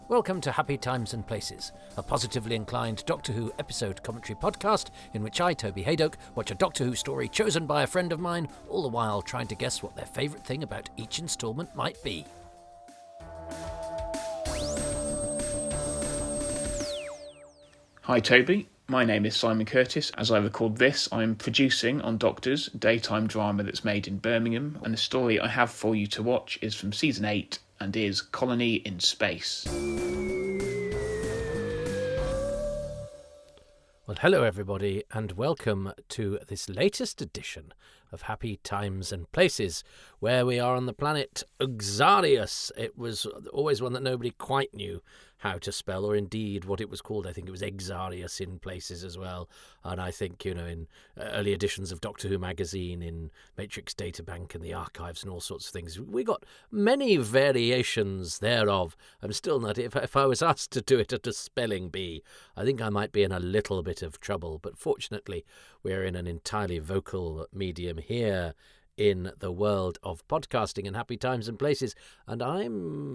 Welcome to Happy Times and Places, a positively inclined Doctor Who episode commentary podcast in which I, Toby Haydock, watch a Doctor Who story chosen by a friend of mine, all the while trying to guess what their favourite thing about each instalment might be. Hi Toby, my name is Simon Curtis. As I record this, I'm producing on Doctors, a daytime drama that's made in Birmingham, and the story I have for you to watch is from Season 8 and is Colony in Space. Well, hello everybody, and welcome to this latest edition of Happy Times and Places, where we are on the planet Exarius. It was always one that nobody quite knew how to spell, or indeed what it was called. I think it was Exarius in places as well. And I think, in early editions of Doctor Who magazine, in Matrix Databank and the archives and all sorts of things, we got many variations thereof. I'm still not, if I was asked to do it at a spelling bee, I think I might be in a little bit of trouble. But fortunately, we're in an entirely vocal medium here in the world of podcasting and Happy Times and Places, and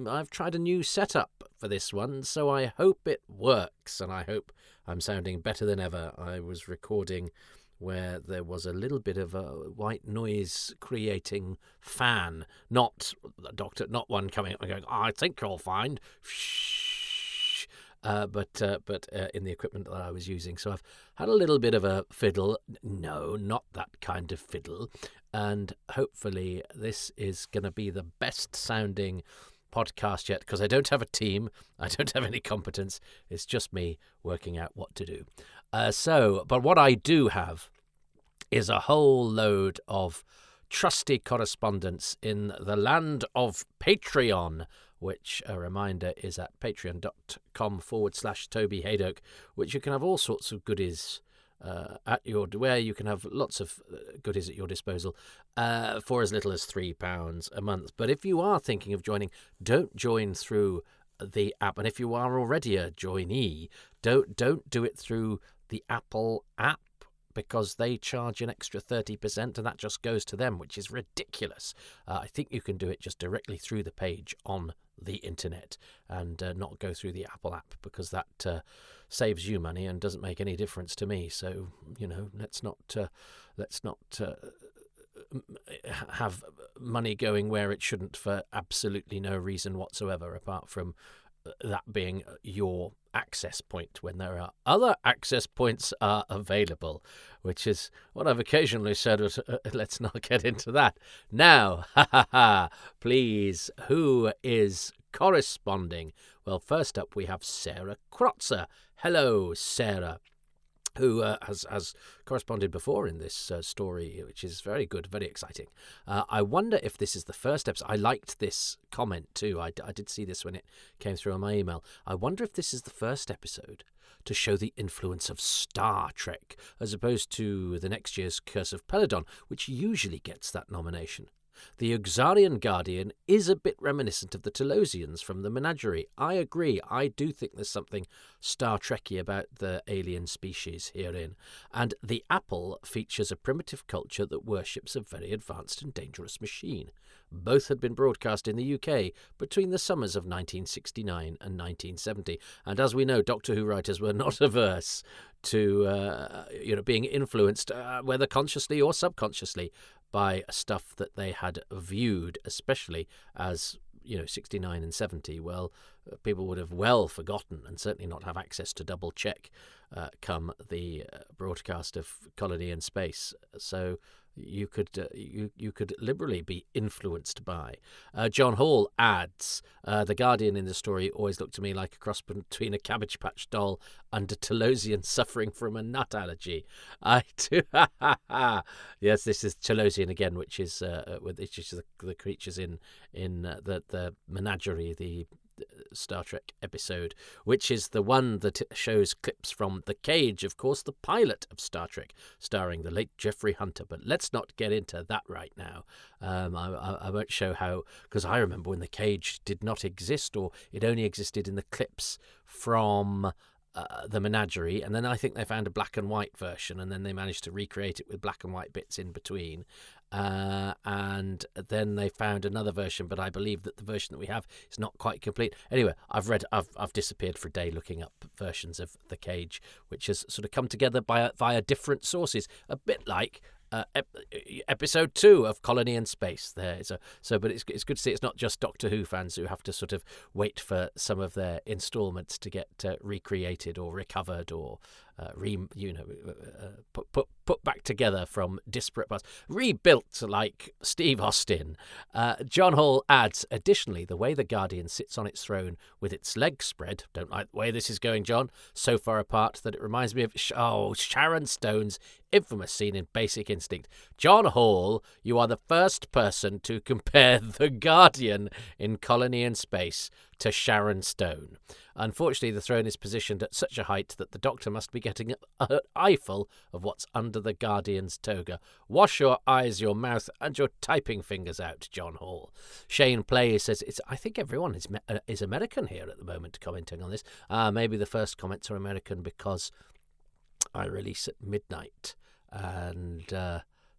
I've tried a new setup for this one, so I hope it works, and I hope I'm sounding better than ever. I was recording where there was a little bit of a white noise creating fan, not one coming up and going, I think you'll find, but in the equipment that I was using. So I've had a little bit of a fiddle. No, not that kind of fiddle. And hopefully this is going to be the best sounding podcast yet, because I don't have a team. I don't have any competence. It's just me working out what to do. But what I do have is a whole load of trusty correspondence in the land of Patreon, which, a reminder, is at patreon.com/Toby Haydock, which you can have all sorts of goodies where you can have lots of goodies at your disposal for as little as £3 a month. But if you are thinking of joining, don't join through the app. And if you are already a joinee, don't do it through the Apple app, because they charge an extra 30%, and that just goes to them, which is ridiculous. I think you can do it just directly through the page on the internet and not go through the Apple app, because that saves you money and doesn't make any difference to me. So, let's not have money going where it shouldn't for absolutely no reason whatsoever, apart from that being your access point when there are other access points are available, which is what I've occasionally said. Let's not get into that now. Please, who is corresponding? Well, first up we have Sarah Krotzer. Hello, Sarah, who has corresponded before in this story, which is very good, very exciting. I wonder if this is the first episode. I liked this comment too. I did see this when it came through on my email. I wonder if this is the first episode to show the influence of Star Trek, as opposed to the next year's Curse of Peladon, which usually gets that nomination. The Exarian Guardian is a bit reminiscent of the Telosians from the Menagerie. I agree. I do think there's something Star Trek-y about the alien species herein. And the Apple features a primitive culture that worships a very advanced and dangerous machine. Both had been broadcast in the UK between the summers of 1969 and 1970. And as we know, Doctor Who writers were not averse to being influenced, whether consciously or subconsciously, by stuff that they had viewed, especially as 69 and 70. Well, people would have well forgotten, and certainly not have access to double check come the broadcast of Colony in Space. So you could liberally be influenced by. John Hall adds, the Guardian in the story always looked to me like a cross between a Cabbage Patch doll and a Telosian suffering from a nut allergy. I do. Yes, this is Telosian again, which is the creatures in the Menagerie, the Star Trek episode, which is the one that shows clips from The Cage, of course, the pilot of Star Trek, starring the late Jeffrey Hunter. But let's not get into that right now. I won't show how, because I remember when The Cage did not exist, or it only existed in the clips from the menagerie, and then I think they found a black and white version, and then they managed to recreate it with black and white bits in between. And then they found another version, but I believe that the version that we have is not quite complete. Anyway, I've disappeared for a day looking up versions of The Cage, which has sort of come together via different sources, a bit like episode 2 of Colony in Space there. But it's good to see it's not just Doctor Who fans who have to sort of wait for some of their installments to get recreated or recovered or put back together from disparate parts, rebuilt like Steve Austin. John Hall adds, additionally, the way the Guardian sits on its throne with its legs spread, don't like the way this is going, John, so far apart that it reminds me of Sharon Stone's infamous scene in Basic Instinct. John Hall, you are the first person to compare the Guardian in Colony in Space to Sharon Stone. Unfortunately, the throne is positioned at such a height that the Doctor must be getting an eyeful of what's under the Guardian's toga. Wash your eyes, your mouth, and your typing fingers out, John Hall. Shane Play says, I think everyone is American here at the moment commenting on this. Maybe the first comments are American because I release at midnight, and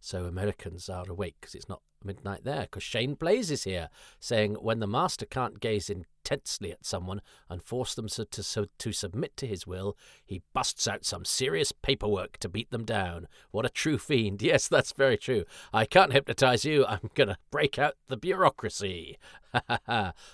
so Americans are awake because it's not midnight there. Because Shane Blaze is here saying, when the master can't gaze intensely at someone and force them to submit to his will, he busts out some serious paperwork to beat them down. What a true fiend. Yes, that's very true. I can't hypnotize you. I'm going to break out the bureaucracy.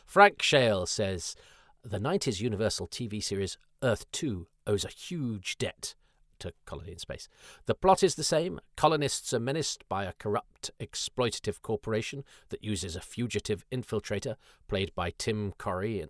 Frank Shale says, the 90s Universal TV series Earth 2 owes a huge debt to Colony in Space. The plot is the same. Colonists are menaced by a corrupt, exploitative corporation that uses a fugitive infiltrator, played by Tim Curry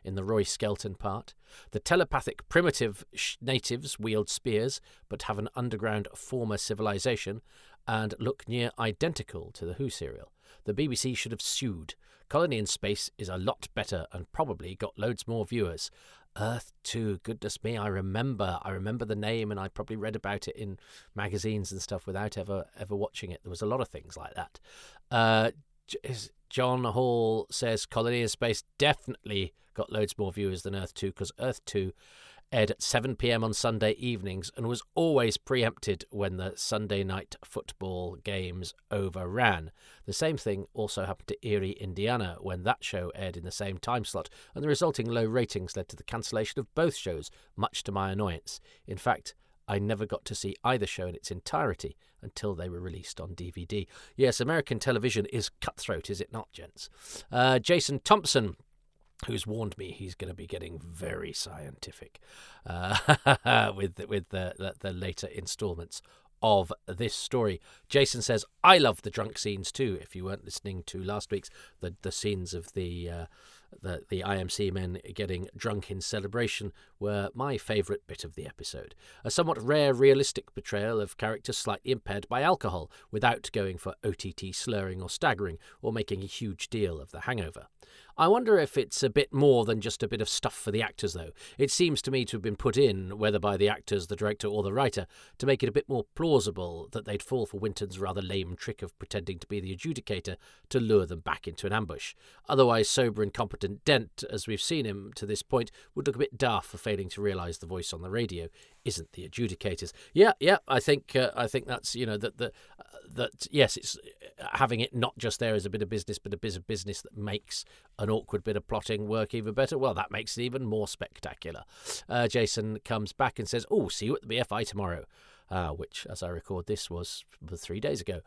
in the Roy Skelton part. The telepathic primitive natives wield spears, but have an underground former civilization, and look near identical to the Who serial. The BBC should have sued. Colony in Space is a lot better and probably got loads more viewers. Earth 2, goodness me, I remember the name, and I probably read about it in magazines and stuff without ever watching it. There was a lot of things like that. John Hall says Colony in Space definitely got loads more viewers than Earth 2, because Earth 2 aired at 7 p.m. on Sunday evenings and was always preempted when the Sunday night football games overran. The same thing also happened to Erie, Indiana, when that show aired in the same time slot, and the resulting low ratings led to the cancellation of both shows, much to my annoyance. In fact, I never got to see either show in its entirety until they were released on DVD. Yes, American television is cutthroat, is it not, gents? Jason Thompson, who's warned me he's going to be getting very scientific with the later installments of this story. Jason says, I love the drunk scenes too. If you weren't listening to last week's, the scenes of the IMC men getting drunk in celebration were my favourite bit of the episode. A somewhat rare realistic portrayal of characters slightly impaired by alcohol without going for OTT slurring or staggering or making a huge deal of the hangover. I wonder if it's a bit more than just a bit of stuff for the actors, though. It seems to me to have been put in, whether by the actors, the director or the writer, to make it a bit more plausible that they'd fall for Winton's rather lame trick of pretending to be the adjudicator to lure them back into an ambush. Otherwise, sober and competent Dent, as we've seen him to this point, would look a bit daft for failing to realise the voice on the radio isn't the adjudicator's. Yeah, I think that's, that yes, it's having it not just there as a bit of business, but a bit of business that makes an awkward bit of plotting work even better. Well, that makes it even more spectacular. Jason comes back and says, see you at the BFI tomorrow. Which, as I record this, was 3 days ago.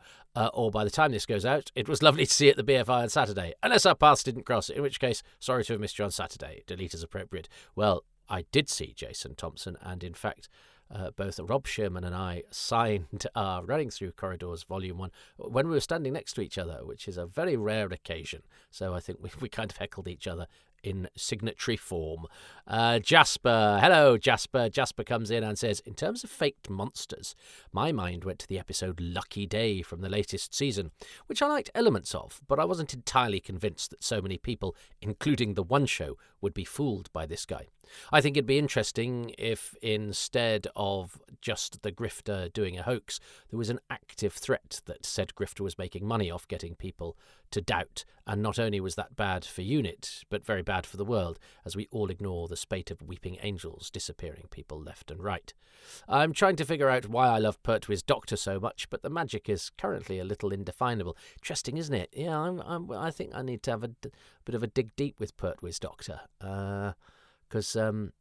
Or by the time this goes out, it was lovely to see you at the BFI on Saturday. Unless our paths didn't cross, in which case, sorry to have missed you on Saturday. Delete as appropriate. Well, I did see Jason Thompson, and in fact, both Rob Sherman and I signed our Running Through Corridors Volume 1 when we were standing next to each other, which is a very rare occasion. So I think we kind of heckled each other in signatory form. Jasper, hello Jasper. Jasper comes in and says, in terms of faked monsters, my mind went to the episode Lucky Day from the latest season, which I liked elements of, but I wasn't entirely convinced that so many people, including the One Show, would be fooled by this guy. I think it'd be interesting if instead of just the grifter doing a hoax, there was an active threat that said grifter was making money off getting people to doubt. And not only was that bad for UNIT, but very bad for the world, as we all ignore the spate of weeping angels disappearing people left and right. I'm trying to figure out why I love Pertwee's Doctor so much, but the magic is currently a little indefinable. Interesting, isn't it? Yeah, I think I need to have a bit of a dig deep with Pertwee's Doctor. Because, as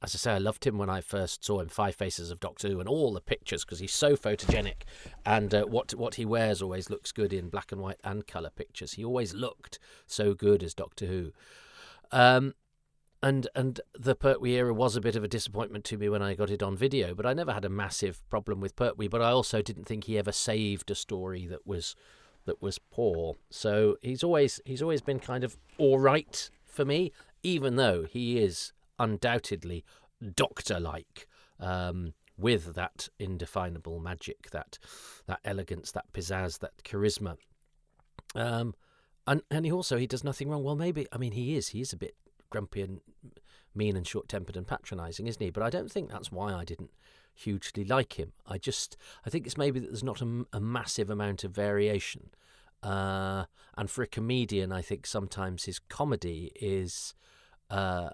I say, I loved him when I first saw him, Five Faces of Doctor Who, and all the pictures, because he's so photogenic, and what he wears always looks good in black and white and colour pictures. He always looked so good as Doctor Who. And the Pertwee era was a bit of a disappointment to me when I got it on video, but I never had a massive problem with Pertwee, but I also didn't think he ever saved a story that was poor. So he's always been kind of all right for me, even though he is undoubtedly Doctor-like, with that indefinable magic, that elegance, that pizzazz, that charisma. And he does nothing wrong. Well, maybe, I mean, he is a bit grumpy and mean and short-tempered and patronising, isn't he? But I don't think that's why I didn't hugely like him. I think it's maybe that there's not a massive amount of variation. And for a comedian, I think sometimes his comedy is... well,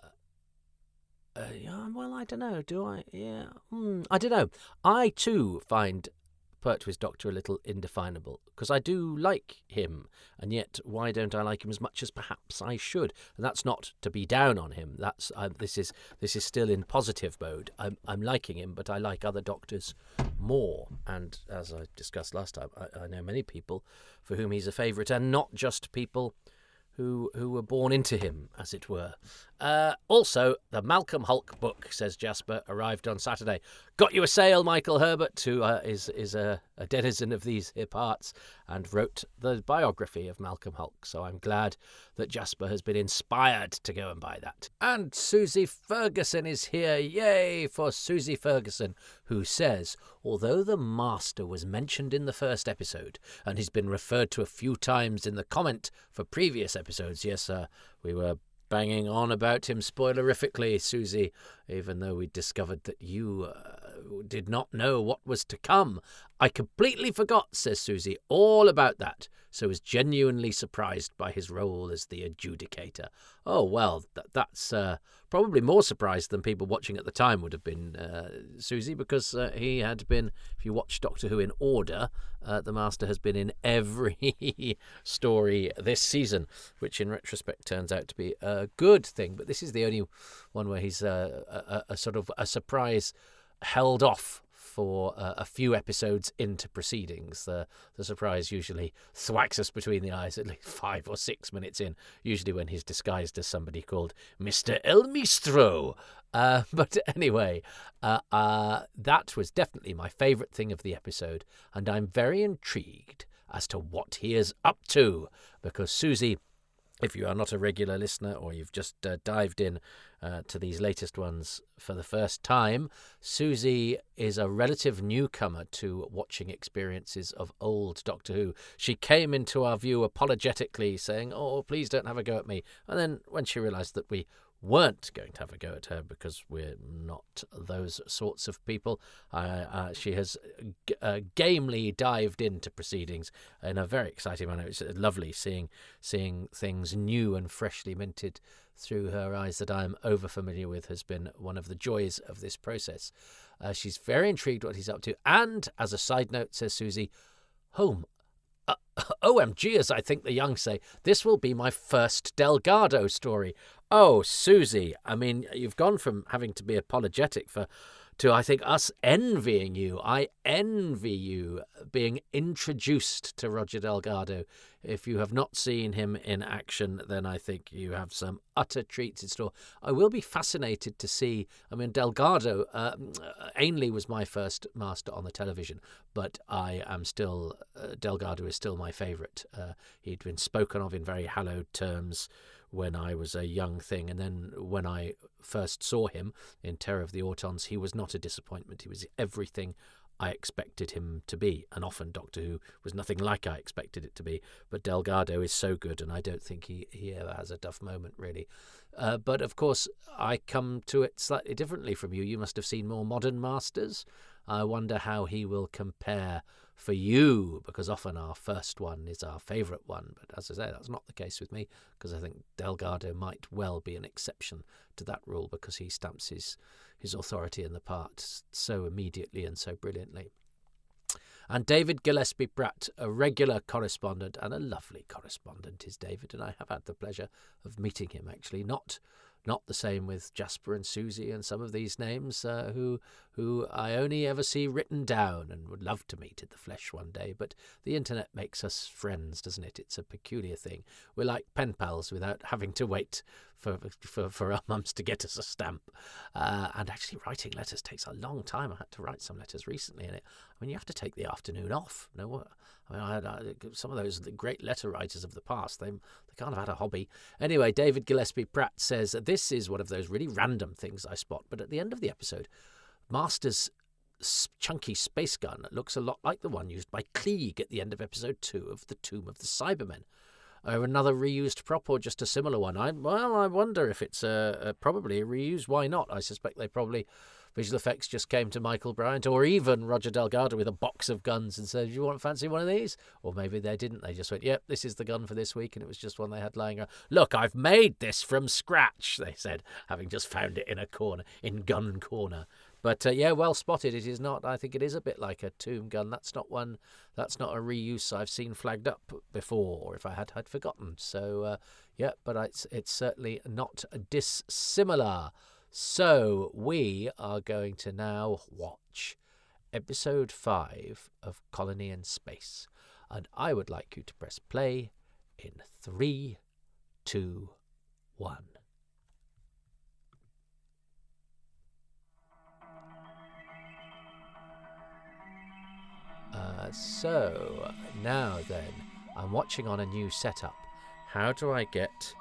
I don't know. Do I? Yeah. I don't know. I, too, find Pertwee's Doctor a little indefinable, because I do like him, and yet why don't I like him as much as perhaps I should? And that's not to be down on him. This is still in positive mode. I'm liking him, but I like other Doctors more. And as I discussed last time, I know many people for whom he's a favourite, and not just people who were born into him, as it were. Also, the Malcolm Hulke book, says Jasper, arrived on Saturday. Got you a sale, Michael Herbert, who is a denizen of these hip arts and wrote the biography of Malcolm Hulke. So I'm glad that Jasper has been inspired to go and buy that. And Susie Ferguson is here. Yay for Susie Ferguson, who says, although the Master was mentioned in the first episode and he's been referred to a few times in the comment for previous episodes, yes, we were banging on about him spoilerifically, Susie, even though we discovered that you did not know what was to come. I completely forgot, says Susie, all about that, so was genuinely surprised by his role as the adjudicator. Oh, well, that's probably more surprised than people watching at the time would have been, Susie, because he had been, if you watch Doctor Who in order, the Master has been in every story this season, which in retrospect turns out to be a good thing. But this is the only one where he's a sort of a surprise held off for a few episodes into proceedings. The surprise usually thwacks us between the eyes at least 5 or 6 minutes in, usually when he's disguised as somebody called Mr. El Mistro. But anyway, that was definitely my favourite thing of the episode, and I'm very intrigued as to what he is up to, because Susie, if you are not a regular listener or you've just dived in to these latest ones for the first time, Susie is a relative newcomer to watching experiences of old Doctor Who. She came into our view apologetically, saying, "Oh, please don't have a go at me." And then when she realised that we weren't going to have a go at her because we're not those sorts of people, she has gamely dived into proceedings in a very exciting manner. It's lovely seeing things new and freshly minted through her eyes that I am over familiar with. Has been one of the joys of this process. She's very intrigued what he's up to, and as a side note, says Susie, home. OMG, as I think the young say, this will be my first Delgado story. Oh, Susie, I mean, you've gone from having to be apologetic to, I think, us envying you. I envy you being introduced to Roger Delgado. If you have not seen him in action, then I think you have some utter treats in store. I will be fascinated to see, I mean, Delgado, Ainley was my first Master on the television, but I am still, Delgado is still my favourite. He'd been spoken of in very hallowed terms when I was a young thing, and then when I first saw him in Terror of the Autons, he was not a disappointment. He was everything I expected him to be, and often Doctor Who was nothing like I expected it to be. But Delgado is so good, and I don't think he ever has a duff moment, really. But, of course, I come to it slightly differently from you. You must have seen more modern Masters. I wonder how he will compare for you, because often our first one is our favourite one. But as I say, that's not the case with me, because I think Delgado might well be an exception to that rule, because he stamps his authority in the part so immediately and so brilliantly. And David Gillespie Pratt, a regular correspondent, and a lovely correspondent is David, and I have had the pleasure of meeting him, actually. Not the same with Jasper and Susie and some of these names who I only ever see written down and would love to meet in the flesh one day. But the internet makes us friends, doesn't it? It's a peculiar thing. We're like pen pals without having to wait for our mums to get us a stamp. And actually writing letters takes a long time. I had to write some letters recently, and you have to take the afternoon off. I had some of those great letter writers of the past. They can't have had a hobby. Anyway, David Gillespie Pratt says, this is one of those really random things I spot, but at the end of the episode, Master's chunky space gun looks a lot like the one used by Klieg at the end of episode 2 of The Tomb of the Cybermen. Another reused prop or just a similar one? I wonder if it's probably a reuse. Why not? I suspect they probably... Visual effects just came to Michael Bryant or even Roger Delgado with a box of guns and said, do you fancy one of these? Or maybe they didn't. They just went, yep, this is the gun for this week, and it was just one they had lying around. Look, I've made this from scratch, they said, having just found it in a corner, in Gun Corner. But, yeah, well spotted. It is not. I think it is a bit like a tomb gun. That's not a reuse I've seen flagged up before, or if I had, I'd forgotten. So, yeah, but it's certainly not dissimilar. So we are going to now watch episode 5 of Colony in Space. And I would like you to press play in 3, 2, 1. So now then, I'm watching on a new setup. How do I get...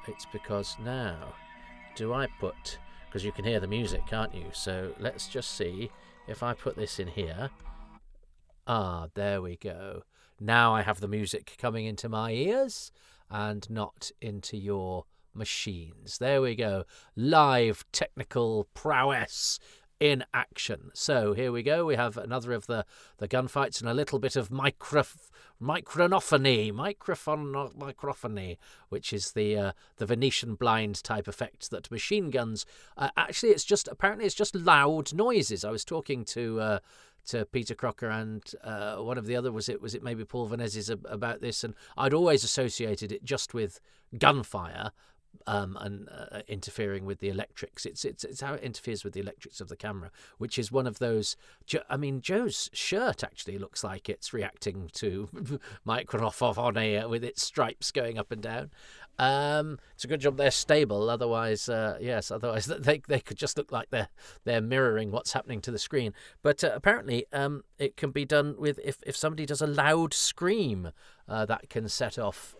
it's because now... Do I put... Because you can hear the music, can't you? So let's just see if I put this in here. There we go. Now I have the music coming into my ears and not into your machines. There we go. Live technical prowess in action. So here we go. We have another of the gunfights and a little bit of microphony, which is the Venetian blind type effect that machine guns. Actually, it's just loud noises. I was talking to Peter Crocker and one of the other was it maybe Paul Vanezis about this, and I'd always associated it just with gunfire. And interfering with the electrics. It's how it interferes with the electrics of the camera, which is one of those... I mean, Joe's shirt actually looks like it's reacting to microphony with its stripes going up and down. It's a good job they're stable. Otherwise, otherwise they could just look like they're mirroring what's happening to the screen. But apparently, it can be done with if somebody does a loud scream, that can set off...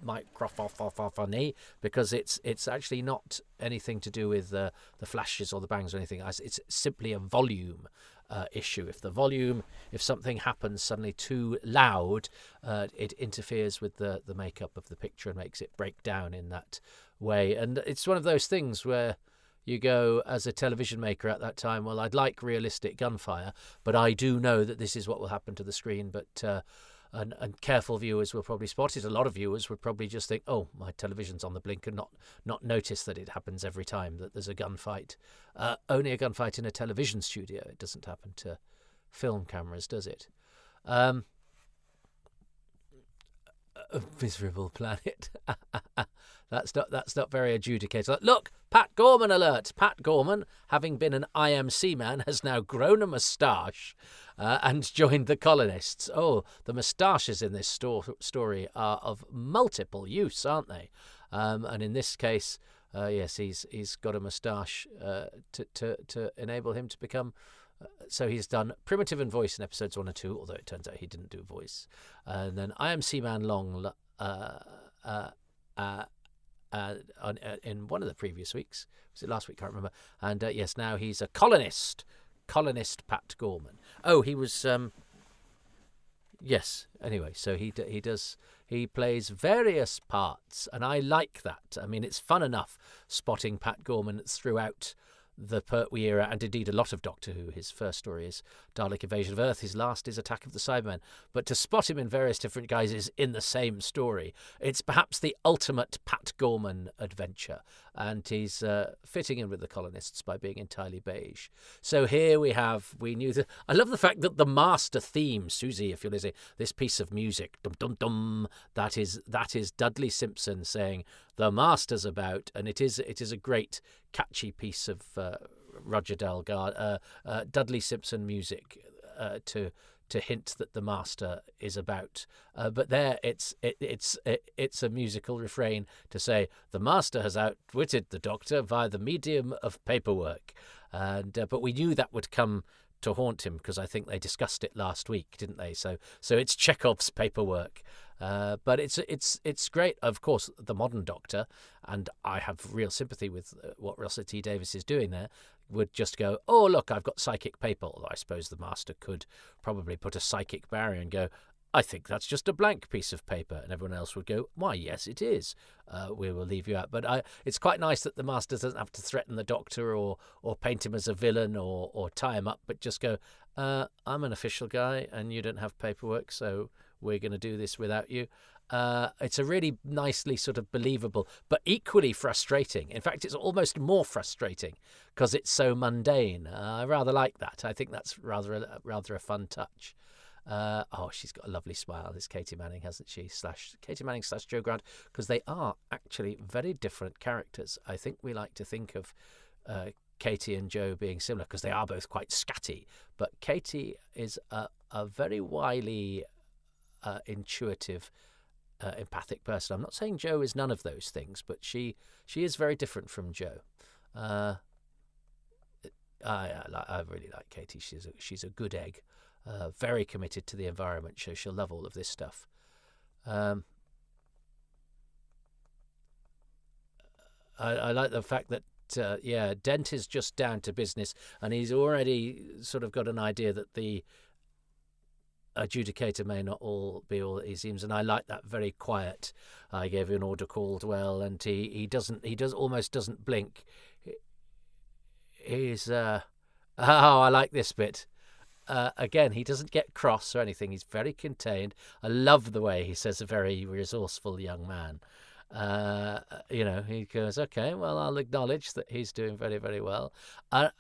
microphony, because it's actually not anything to do with the flashes or the bangs or anything. It's simply a volume issue. If something happens suddenly too loud, it interferes with the makeup of the picture and makes it break down in that way. And it's one of those things where you go, as a television maker at that time, well, I'd like realistic gunfire, but I do know that this is what will happen to the screen. But and careful viewers will probably spot it. A lot of viewers would probably just think, oh, my television's on the blink, and not notice that it happens every time that there's a gunfight. Only a gunfight in a television studio. It doesn't happen to film cameras, does it? A miserable planet. That's not very adjudicated. Look, Pat Gorman alert! Pat Gorman, having been an IMC man, has now grown a moustache and joined the colonists. Oh, the moustaches in this story are of multiple use, aren't they? And in this case, yes, he's got a moustache to enable him to become... So he's done primitive and voice in episodes 1 and 2, although it turns out he didn't do voice. And then IMC Man Long in one of the previous weeks. Was it last week? Can't remember. And yes, now he's a colonist. colonist Pat Gorman. Oh, he was. Yes. Anyway, so he plays various parts, and I like that. I mean, it's fun enough spotting Pat Gorman throughout the Pertwee era, and indeed a lot of Doctor Who. His first story is Dalek Invasion of Earth. His last is Attack of the Cybermen. But to spot him in various different guises in the same story, it's perhaps the ultimate Pat Gorman adventure. And he's fitting in with the colonists by being entirely beige. So here we knew that. I love the fact that the master theme, Susie, if you're listening, this piece of music, dum dum dum, that is Dudley Simpson saying the master's about, and it is a great catchy piece of Roger Dalgarde, Dudley Simpson music to hint that the master is about. But there, it's a musical refrain to say the master has outwitted the Doctor via the medium of paperwork, and but we knew that would come to haunt him because I think they discussed it last week, didn't they? So it's Chekhov's paperwork. But it's great. Of course, the modern Doctor, and I have real sympathy with what Russell T Davies is doing there, would just go, oh, look, I've got psychic paper. Although I suppose the master could probably put a psychic barrier and go, I think that's just a blank piece of paper. And everyone else would go, why, yes, it is. We will leave you out. But it's quite nice that the master doesn't have to threaten the Doctor or paint him as a villain or tie him up, but just go, I'm an official guy and you don't have paperwork, so we're going to do this without you. It's a really nicely sort of believable, but equally frustrating. In fact, it's almost more frustrating because it's so mundane. I rather like that. I think that's rather a fun touch. She's got a lovely smile, this Katie Manning, hasn't she? Katie Manning / Jo Grant, because they are actually very different characters. I think we like to think of Katie and Jo being similar because they are both quite scatty, but Katie is a very wily, intuitive, empathic person. I'm not saying Jo is none of those things, but she is very different from Jo. I really like Katie. She's a good egg. Very committed to the environment, so she'll love all of this stuff. I like the fact that Dent is just down to business, and he's already sort of got an idea that the adjudicator may not be all that he seems, and I like that very quiet. I gave you an order, Caldwell, and he almost doesn't blink. He's I like this bit. Again, he doesn't get cross or anything. He's very contained. I love the way he says a very resourceful young man. He goes, okay, well, I'll acknowledge that he's doing very, very well.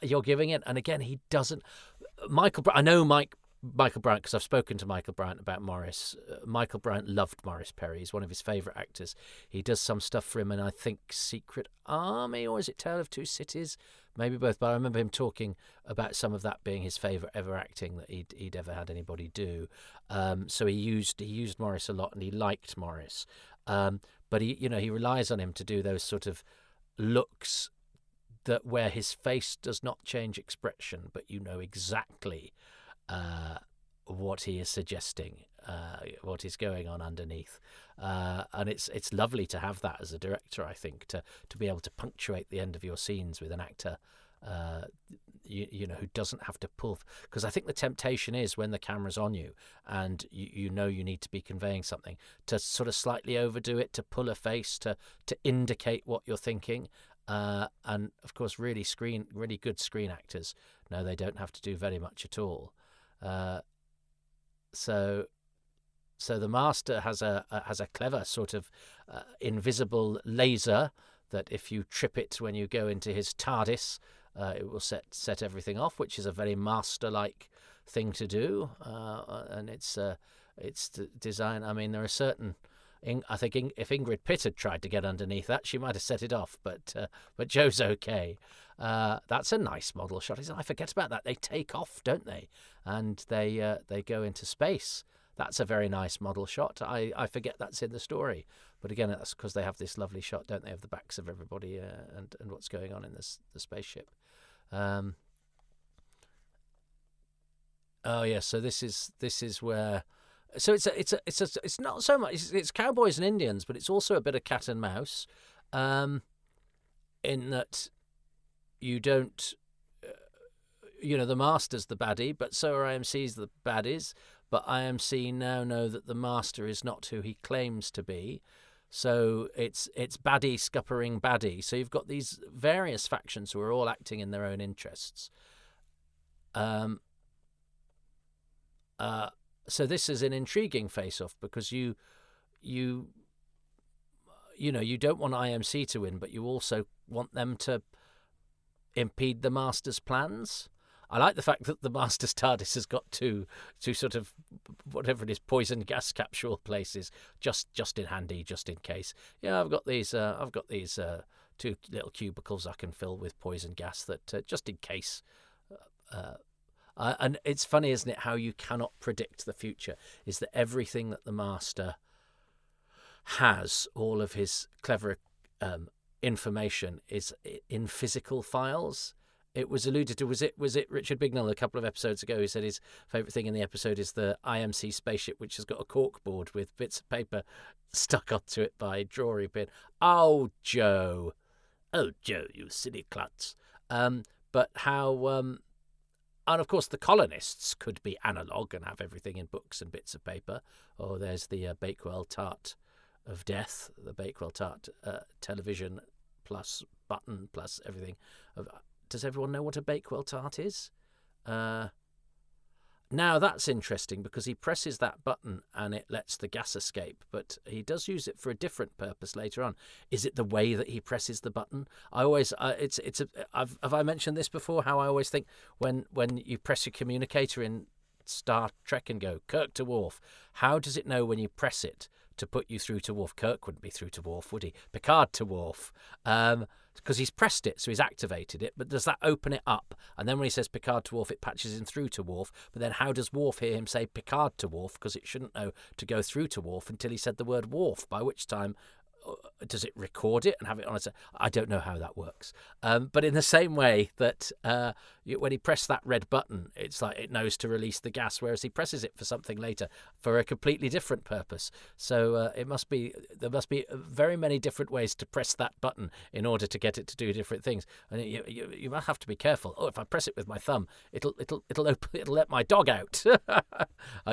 You're giving it. And again, he doesn't. I know Michael Bryant, because I've spoken to Michael Bryant about Morris. Michael Bryant loved Morris Perry. He's one of his favourite actors. He does some stuff for him in, I think, Secret Army, or is it Tale of Two Cities? Maybe both, but I remember him talking about some of that being his favourite ever acting that he'd ever had anybody do. So he used Morris a lot, and he liked Morris. But he relies on him to do those sort of looks where his face does not change expression, but you know exactly what he is suggesting, what is going on underneath, and it's lovely to have that as a director. I think to be able to punctuate the end of your scenes with an actor, who doesn't have to pull, because I think the temptation is when the camera's on you and you need to be conveying something, to sort of slightly overdo it, to pull a face, to indicate what you're thinking. And of course, really good screen actors, no, they don't have to do very much at all. So the master has a clever sort of invisible laser that if you trip it when you go into his TARDIS, it will set everything off, which is a very master-like thing to do. And it's design. I mean, there are certain. I think if Ingrid Pitt had tried to get underneath that, she might have set it off. But Jo's okay. That's a nice model shot. I forget about that. They take off, don't they? And they go into space. That's a very nice model shot. I forget that's in the story. But again, that's because they have this lovely shot, don't they, of the backs of everybody and what's going on in the spaceship. So this is where. So it's not so much. It's cowboys and Indians, but it's also a bit of cat and mouse, in that you don't. the Master's the baddie, but so are IMC's the baddies. But IMC now know that the Master is not who he claims to be. So it's baddie scuppering baddie. So you've got these various factions who are all acting in their own interests. So this is an intriguing face-off because you don't want IMC to win, but you also want them to impede the Master's plans. I like the fact that the Master's TARDIS has got two sort of whatever it is, poison gas capsule places just in handy, just in case. Yeah, I've got these two little cubicles I can fill with poison gas that just in case. And it's funny, isn't it, how you cannot predict the future? Is that everything that the Master has, all of his clever information, is in physical files. It was alluded to. Was it Richard Bignell a couple of episodes ago who said his favourite thing in the episode is the IMC spaceship, which has got a cork board with bits of paper stuck onto it by a drawing pin. Oh, Joe, you silly klutz. But how, and of course the colonists could be analogue and have everything in books and bits of paper. Oh, there's the Bakewell Tart of Death, the Bakewell Tart television plus button plus everything. Does everyone know what a Bakewell Tart is? Now that's interesting because he presses that button and it lets the gas escape, but he does use it for a different purpose later on. Is it the way that he presses the button? I always have I mentioned this before? How I always think when you press your communicator in Star Trek and go Kirk to Worf, how does it know when you press it to put you through to Worf? Kirk wouldn't be through to Worf, would he? Picard to Worf. Because he's pressed it, so he's activated it, but does that open it up? And then when he says Picard to Worf, it patches him through to Worf, but then how does Worf hear him say Picard to Worf? Because it shouldn't know to go through to Worf until he said the word Worf, by which time does it record it and have it on its... I don't know how that works. But in the same way that when he pressed that red button, it's like it knows to release the gas, whereas he presses it for something later for a completely different purpose. So there must be very many different ways to press that button in order to get it to do different things. And you might have to be careful. Oh, if I press it with my thumb, it'll let my dog out.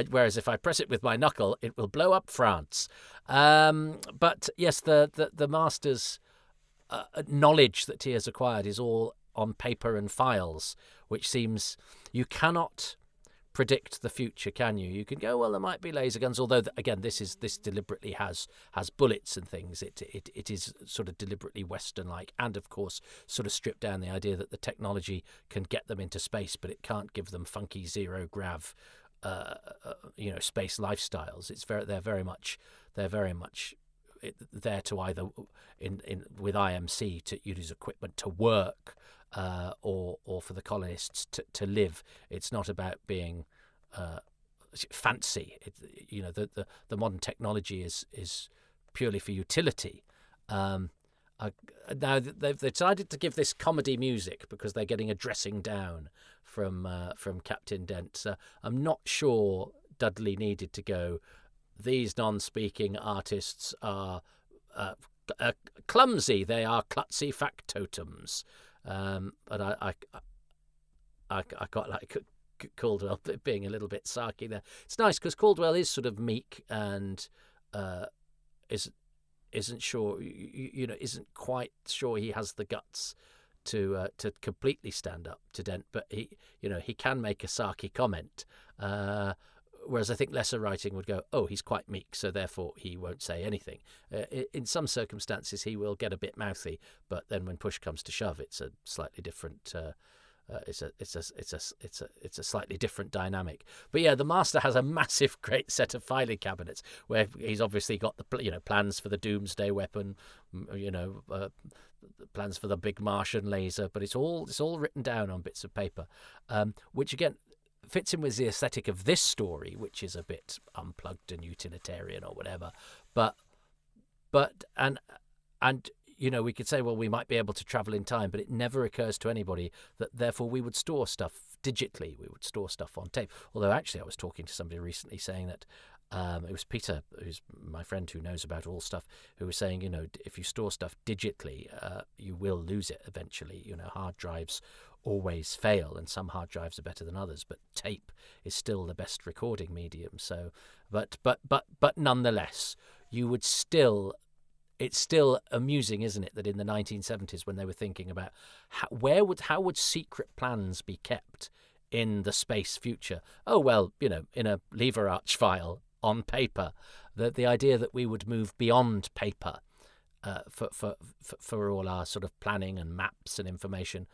Whereas if I press it with my knuckle, it will blow up France. But yes, the Master's knowledge that he has acquired is all on paper and files, which seems you cannot predict the future, can you? You can go, well, there might be laser guns, although again, this deliberately has bullets and things. It is sort of deliberately Western-like, and of course, sort of stripped down the idea that the technology can get them into space, but it can't give them funky zero grav, space lifestyles. They're very much there to either with IMC to use equipment to work, or for the colonists to live. It's not about being fancy. The modern technology is purely for utility. Now they've decided to give this comedy music because they're getting a dressing down from Captain Dent. So I'm not sure Dudley needed to go, these non-speaking artists are clumsy. They are klutzy factotums. But I quite like Caldwell being a little bit sarky there. It's nice because Caldwell is sort of meek and isn't sure, isn't quite sure he has the guts to completely stand up to Dent, but he can make a sarky comment. Whereas I think lesser writing would go, oh, he's quite meek, so therefore he won't say anything. In some circumstances, he will get a bit mouthy, but then when push comes to shove, it's a slightly different. It's a slightly different dynamic. But yeah, the Master has a massive, great set of filing cabinets where he's obviously got the plans for the Doomsday weapon, plans for the big Martian laser, but it's all written down on bits of paper, which again fits in with the aesthetic of this story, which is a bit unplugged and utilitarian or whatever. But we could say, well, we might be able to travel in time, but it never occurs to anybody that therefore we would store stuff digitally. We would store stuff on tape. Although actually I was talking to somebody recently saying that it was Peter, who's my friend who knows about all stuff, who was saying, if you store stuff digitally, you will lose it eventually. Hard drives always fail, and some hard drives are better than others, but tape is still the best recording medium. So, but nonetheless, you would still. It's still amusing, isn't it, that in the 1970s, when they were thinking about how would secret plans be kept in the space future? Oh, well, in a lever arch file on paper. The idea that we would move beyond paper for all our sort of planning and maps and information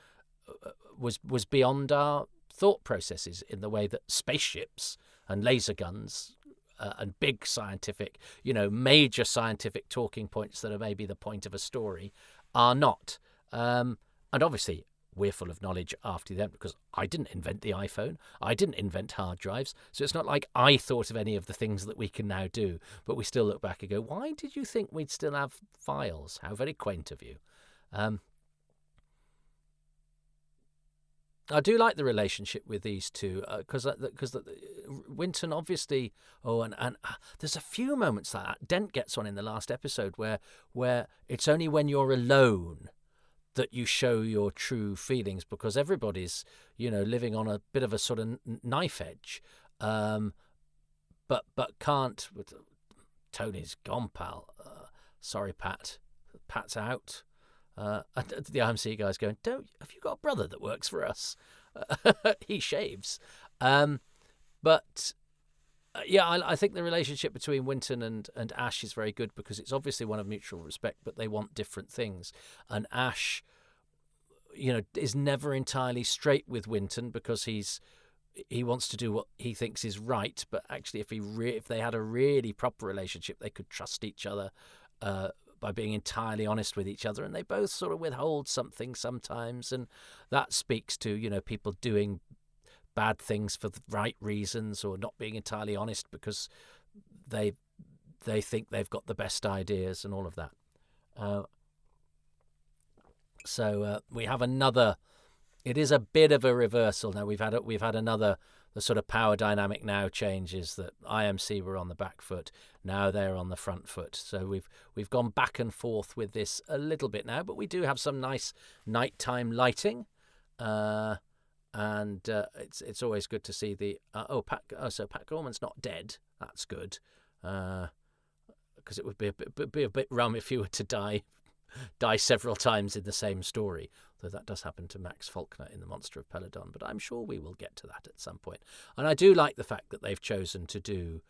was beyond our thought processes, in the way that spaceships and laser guns and big scientific, major scientific talking points that are maybe the point of a story are not. And obviously, we're full of knowledge after them, because I didn't invent the iPhone. I didn't invent hard drives. So it's not like I thought of any of the things that we can now do. But we still look back and go, why did you think we'd still have files? How very quaint of you. I do like the relationship with these two, because Winton obviously. Oh, and there's a few moments like that. Dent gets one in the last episode where it's only when you're alone that you show your true feelings, because everybody's living on a bit of a sort of knife edge, but can't. Tony's gone, pal. Sorry, Pat. Pat's out. The IMC guy's going, have you got a brother that works for us? He shaves. But I think the relationship between Winton and Ash is very good, because it's obviously one of mutual respect, but they want different things. And Ash, is never entirely straight with Winton, because he wants to do what he thinks is right. But actually, if they had a really proper relationship, they could trust each other by being entirely honest with each other, and they both sort of withhold something sometimes, and that speaks to people doing bad things for the right reasons, or not being entirely honest because they think they've got the best ideas and all of that. So we have another. It is a bit of a reversal now. We've had another. The sort of power dynamic now changes, that IMC were on the back foot. Now they're on the front foot. So we've gone back and forth with this a little bit now, but we do have some nice nighttime lighting, and it's always good to see the so Pat Gorman's not dead. That's good, because it would be a bit rum if he were to die several times in the same story, though that does happen to Max Faulkner in The Monster of Peladon, but I'm sure we will get to that at some point. And I do like the fact that they've chosen to do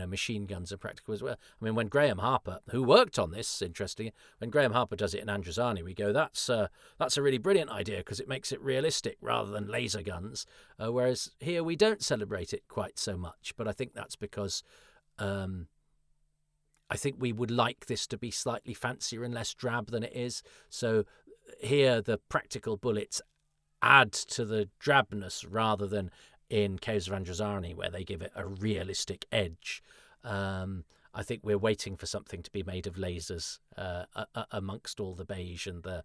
machine guns and practical as well. I mean, when Graham Harper, who worked on this, interestingly, when Graham Harper does it in Androzani, we go, that's a really brilliant idea, because it makes it realistic rather than laser guns, whereas here we don't celebrate it quite so much. But I think that's because I think we would like this to be slightly fancier and less drab than it is. So here the practical bullets add to the drabness, rather than in Caves of Androzani, where they give it a realistic edge. I think we're waiting for something to be made of lasers amongst all the beige and the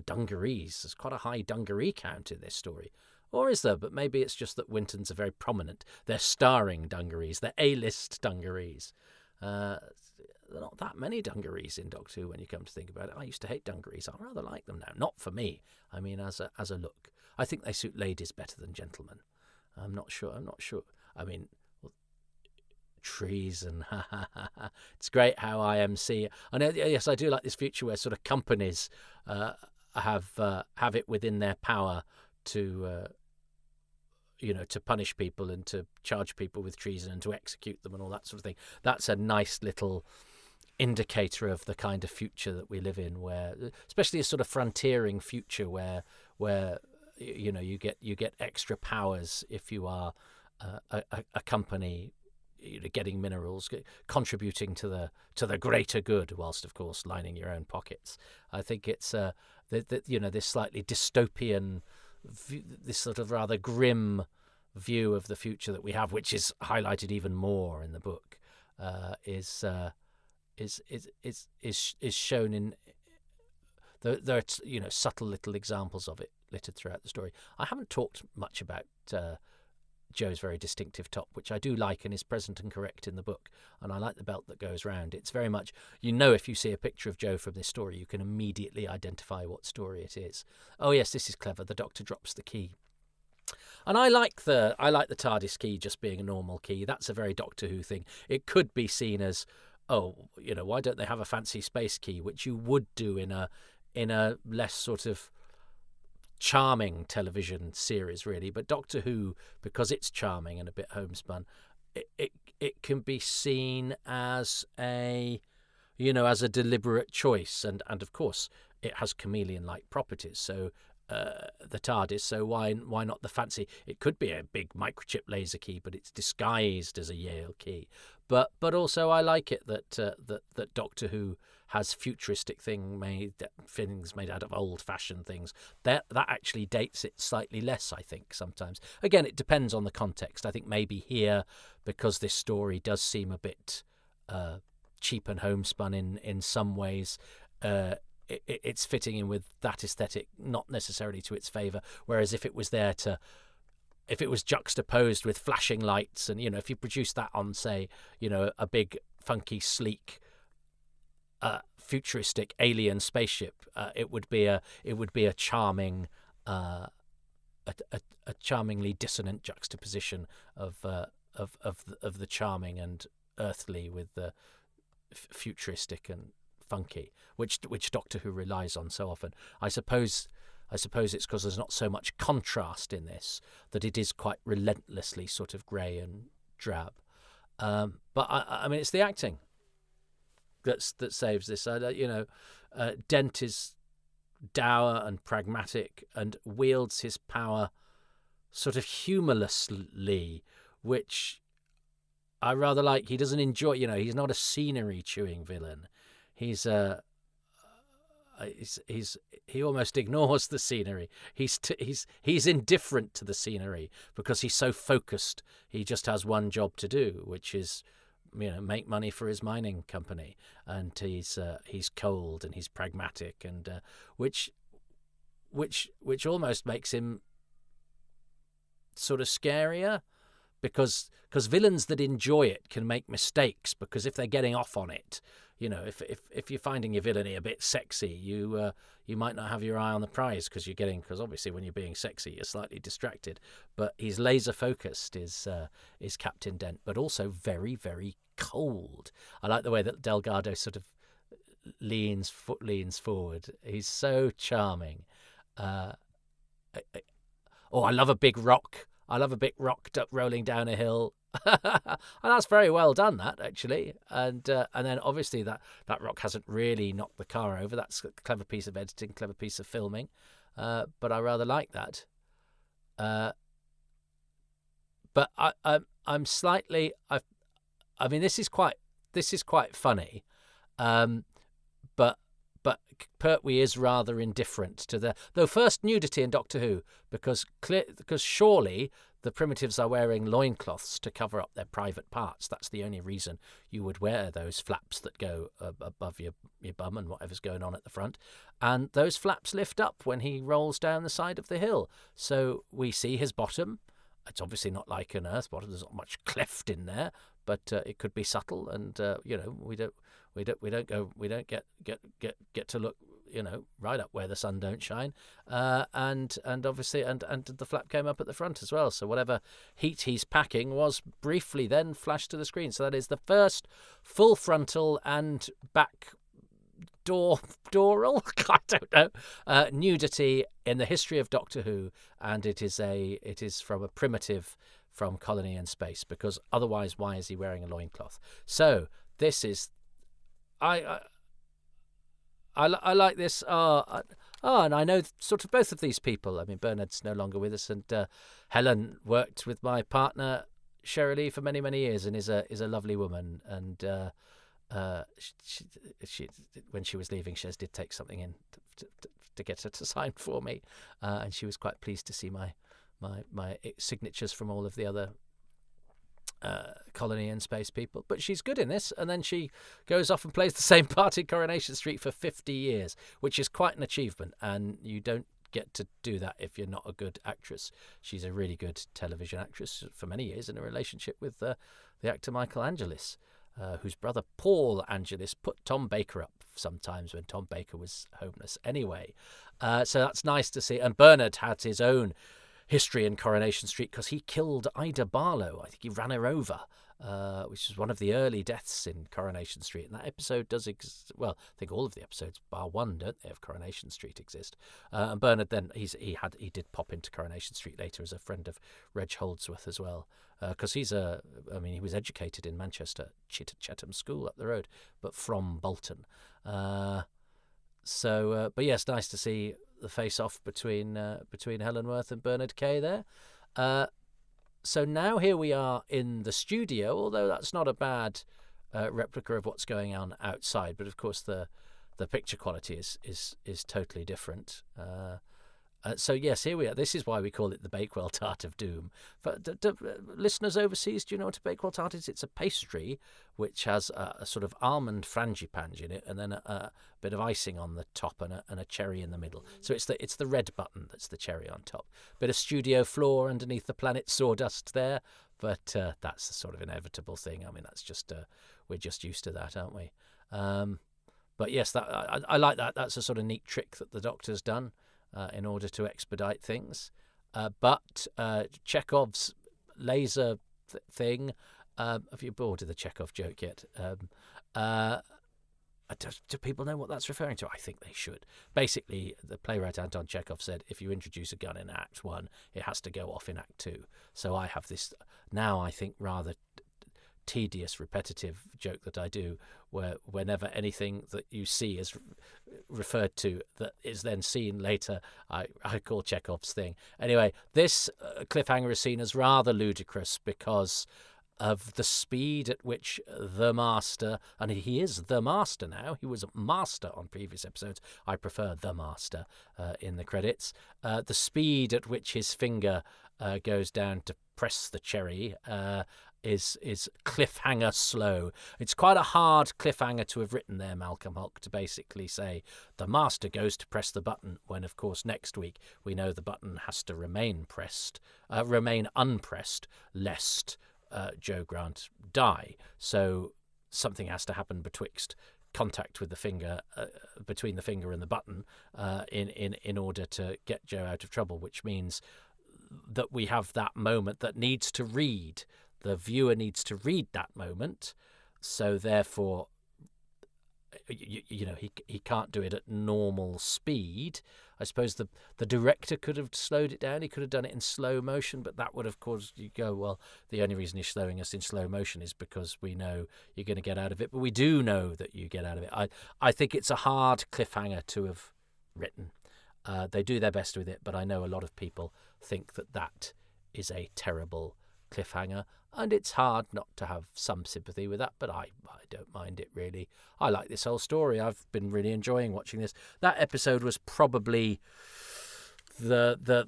dungarees. There's quite a high dungaree count in this story. Or is there? But maybe it's just that Winton's are very prominent. They're starring dungarees. They're A-list dungarees. There are not that many dungarees in Doctor Who when you come to think about it. I used to hate dungarees. I rather like them now. Not for me. I mean, as a look. I think they suit ladies better than gentlemen. I'm not sure. I mean, trees and it's great how IMC. And yes, I do like this future where sort of companies have it within their power to to punish people and to charge people with treason and to execute them and all that sort of thing. That's a nice little indicator of the kind of future that we live in, where, especially a sort of frontiering future where you get extra powers if you are a company, getting minerals, contributing to the greater good, whilst of course lining your own pockets. I think it's this slightly dystopian, this sort of rather grim view of the future that we have, which is highlighted even more in the book, is shown in there are subtle little examples of it littered throughout the story. I haven't talked much about Joe's very distinctive top, which I do like and is present and correct in the book. And I like the belt that goes round. It's very much, if you see a picture of Joe from this story, you can immediately identify what story it is. Oh yes, this is clever. The Doctor drops the key. And I like the TARDIS key just being a normal key. That's a very Doctor Who thing. It could be seen as, why don't they have a fancy space key, which you would do in a less sort of charming television series, really. But Doctor Who, because it's charming and a bit homespun, it can be seen as a deliberate choice, and of course it has chameleon-like properties. So the TARDIS. So why not the fancy? It could be a big microchip laser key, but it's disguised as a Yale key. But also I like it that Doctor Who has futuristic things made out of old-fashioned things. That actually dates it slightly less, I think, sometimes. Again, it depends on the context. I think maybe here, because this story does seem a bit cheap and homespun in some ways, it's fitting in with that aesthetic, not necessarily to its favour. Whereas if it was juxtaposed with flashing lights, and if you produce that on, say, a big, funky, sleek, futuristic alien spaceship, it would be a charming, a charmingly dissonant juxtaposition of the charming and earthly with the futuristic and funky, which Doctor Who relies on so often. I suppose it's because there's not so much contrast in this that it is quite relentlessly sort of grey and drab. But I mean, it's the acting that saves this. Dent is dour and pragmatic and wields his power sort of humourlessly, which I rather like. He doesn't enjoy. He's not a scenery chewing villain. He almost ignores the scenery. He's indifferent to the scenery because he's so focused. He just has one job to do, which is, make money for his mining company. And he's cold and he's pragmatic, and which almost makes him sort of scarier, because villains that enjoy it can make mistakes, because if they're getting off on it, if you're finding your villainy a bit sexy, you might not have your eye on the prize, because obviously when you're being sexy, you're slightly distracted. But he's laser focused, is Captain Dent, but also very, very cold. I like the way that Delgado sort of leans forward. He's so charming. I love a big rock. I love a big rock rolling down a hill. And that's very well done, that, actually. And then obviously that rock hasn't really knocked the car over. That's a clever piece of editing, clever piece of filming. But I rather like that. But I'm slightly. I mean, this is quite funny. But Pertwee is rather indifferent to though first nudity in Doctor Who, because surely the Primitives are wearing loincloths to cover up their private parts. That's the only reason you would wear those flaps that go above your bum and whatever's going on at the front. And those flaps lift up when he rolls down the side of the hill. So we see his bottom. It's obviously not like an Earth bottom. There's not much cleft in there, but it could be subtle, and we don't get to look right up where the sun don't shine, and obviously and the flap came up at the front as well. So whatever heat he's packing was briefly then flashed to the screen. So that is the first full frontal and back doral I don't know nudity in the history of Doctor Who, and it is from a primitive from Colony in Space, because otherwise why is he wearing a loincloth? So this is I like this. And I know sort of both of these people. I mean, Bernard's no longer with us, and Helen worked with my partner Shirley for many, many years, and is a lovely woman. And she when she was leaving, she did take something in to get her to sign for me, and she was quite pleased to see my signatures from all of the other Colony and Space people. But she's good in this, and then she goes off and plays the same part in Coronation Street for 50 years, which is quite an achievement, and you don't get to do that if you're not a good actress. She's a really good television actress for many years in a relationship with the actor Michael Angelis, whose brother Paul Angelis put Tom Baker up sometimes when Tom Baker was homeless anyway. So that's nice to see. And Bernard had his own history in Coronation Street because he killed Ida Barlow. I think he ran her over, which was one of the early deaths in Coronation Street. And that episode does exist. Well, I think all of the episodes, bar one, don't they, of Coronation Street exist. And Bernard then, he did pop into Coronation Street later as a friend of Reg Holdsworth as well. Because he was educated in Manchester, Chatham School up the road, but from Bolton. But yes, nice to see the face-off between Helen Worth and Bernard Kay there. So now here we are in the studio, although that's not a bad replica of what's going on outside. But of course, the picture quality is totally different. So yes, here we are. This is why we call it the Bakewell Tart of Doom. For listeners overseas, do you know what a Bakewell Tart is? It's a pastry which has a sort of almond frangipane in it, and then a bit of icing on the top and a cherry in the middle. So it's the red button that's the cherry on top. Bit of studio floor underneath the planet sawdust there, but that's the sort of inevitable thing. I mean, that's just we're just used to that, aren't we? But yes, that I like that. That's a sort of neat trick that the Doctor's done. In order to expedite things. But Chekhov's laser thing, have you bored of the Chekhov joke yet? Do people know what that's referring to? I think they should. Basically, the playwright Anton Chekhov said, if you introduce a gun in Act 1, it has to go off in Act 2. So I have this, now I think, rather tedious, repetitive joke that I do, where whenever anything that you see is referred to that is then seen later, I call Chekhov's thing. Anyway, this cliffhanger is seen as rather ludicrous because of the speed at which the Master, and he is the Master now, he was Master on previous episodes, I prefer the Master in the credits, the speed at which his finger goes down to press the cherry is cliffhanger slow. It's quite a hard cliffhanger to have written there, Malcolm Hulk, to basically say the Master goes to press the button when, of course, next week we know the button has to remain unpressed, lest Joe Grant die. So something has to happen betwixt contact with the finger, between the finger and the button, in order to get Joe out of trouble, which means that we have that moment that needs to read. The viewer needs to read that moment, so therefore, he can't do it at normal speed. I suppose the director could have slowed it down. He could have done it in slow motion, but that would have caused you go, well, the only reason you're slowing us in slow motion is because we know you're going to get out of it. But we do know that you get out of it. I think it's a hard cliffhanger to have written. They do their best with it, but I know a lot of people think that is a terrible cliffhanger, and it's hard not to have some sympathy with that, but I don't mind it really. I like this whole story. I've been really enjoying watching this. That episode was probably the